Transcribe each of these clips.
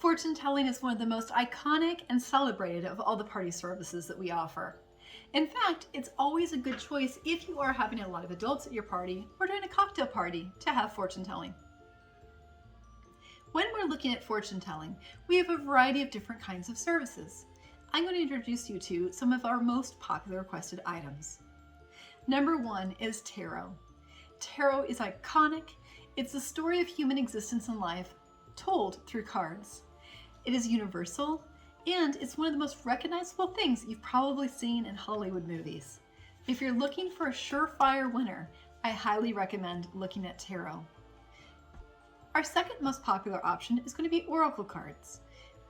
Fortune telling is one of the most iconic and celebrated of all the party services that we offer. In fact, it's always a good choice if you are having a lot of adults at your party or doing a cocktail party to have fortune telling. When we're looking at fortune telling, we have a variety of different kinds of services. I'm going to introduce you to some of our most popular requested items. Number one is tarot. Tarot is iconic. It's the story of human existence and life told through cards. It is universal, and it's one of the most recognizable things you've probably seen in Hollywood movies. If you're looking for a surefire winner, I highly recommend looking at tarot. Our second most popular option is going to be oracle cards.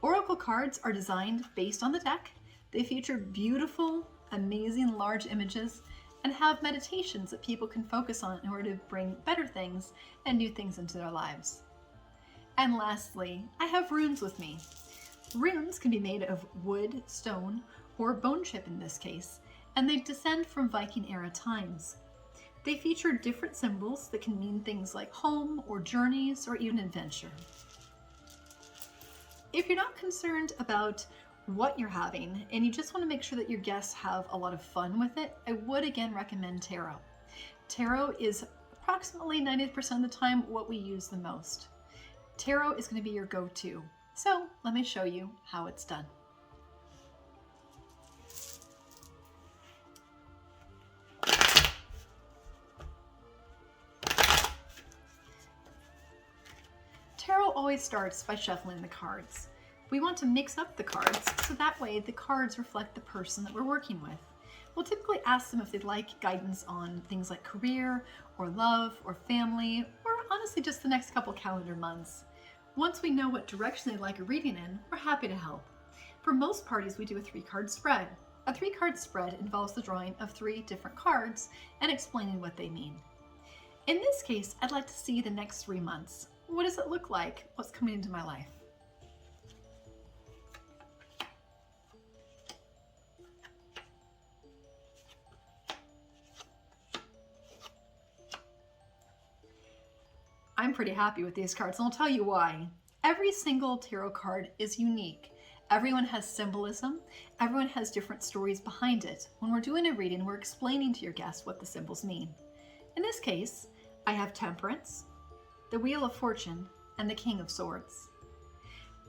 Oracle cards are designed based on the deck. They feature beautiful, amazing large images and have meditations that people can focus on in order to bring better things and new things into their lives. And lastly, I have runes with me. Runes can be made of wood, stone, or bone chip in this case, and they descend from Viking era times. They feature different symbols that can mean things like home or journeys or even adventure. If you're not concerned about what you're having and you just want to make sure that your guests have a lot of fun with it, I would again recommend tarot. Tarot is approximately 90% of the time what we use the most. Tarot is going to be your go-to. So let me show you how it's done. Tarot always starts by shuffling the cards. We want to mix up the cards so that way the cards reflect the person that we're working with. We'll typically ask them if they'd like guidance on things like career or love or family or honestly just the next couple calendar months. Once we know what direction they'd like a reading in, we're happy to help. For most parties, we do a 3-card spread. A 3-card spread involves the drawing of 3 different cards and explaining what they mean. In this case, I'd like to see the next 3 months. What does it look like? What's coming into my life? I'm pretty happy with these cards, and I'll tell you why. Every single tarot card is unique. Everyone has symbolism. Everyone has different stories behind it. When we're doing a reading, we're explaining to your guests what the symbols mean. In this case, I have Temperance, the Wheel of Fortune, and the King of Swords.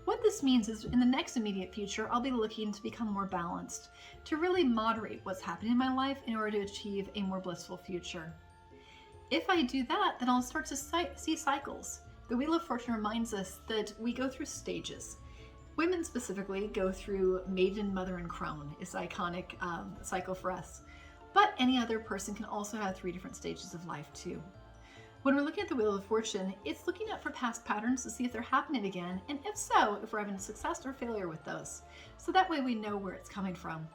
What this means is in the next immediate future, I'll be looking to become more balanced, to really moderate what's happening in my life in order to achieve a more blissful future. If I do that, then I'll start to see cycles. The Wheel of Fortune reminds us that we go through stages. Women specifically go through Maiden, Mother, and Crone. It's an iconic cycle for us. But any other person can also have 3 different stages of life too. When we're looking at the Wheel of Fortune, it's looking at for past patterns to see if they're happening again, and if so, if we're having success or failure with those. So that way we know where it's coming from.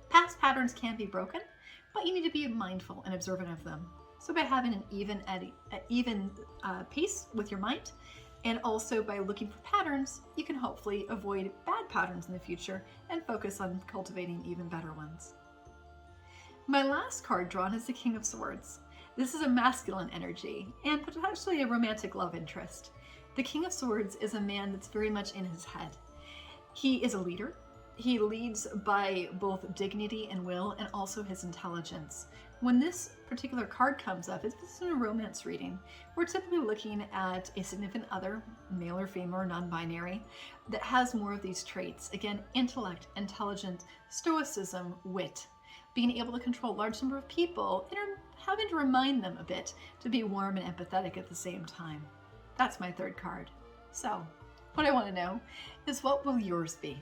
Past patterns can be broken, but you need to be mindful and observant of them. So by having an even pace with your mind, and also by looking for patterns, you can hopefully avoid bad patterns in the future and focus on cultivating even better ones. My last card drawn is the King of Swords. This is a masculine energy and potentially a romantic love interest. The King of Swords is a man that's very much in his head. He is a leader. He leads by both dignity and will and also his intelligence. When this particular card comes up, if this is a romance reading, we're typically looking at a significant other, male or female or non-binary, that has more of these traits. Again, intellect, intelligence, stoicism, wit. Being able to control a large number of people and having to remind them a bit to be warm and empathetic at the same time. That's my 3rd card. So, what I want to know is what will yours be?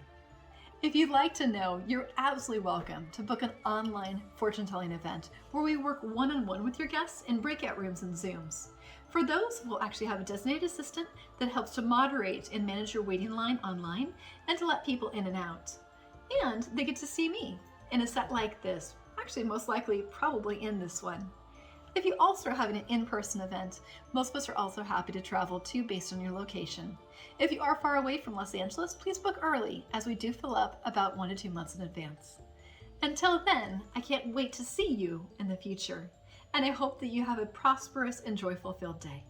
If you'd like to know, you're absolutely welcome to book an online fortune-telling event where we work one-on-one with your guests in breakout rooms and Zooms. For those, we'll actually have a designated assistant that helps to moderate and manage your waiting line online and to let people in and out. And they get to see me in a set like this, actually most likely probably in this one. If you also are having an in-person event, most of us are also happy to travel to based on your location. If you are far away from Los Angeles, please book early as we do fill up about 1 to 2 months in advance. Until then, I can't wait to see you in the future, and I hope that you have a prosperous and joy-filled day.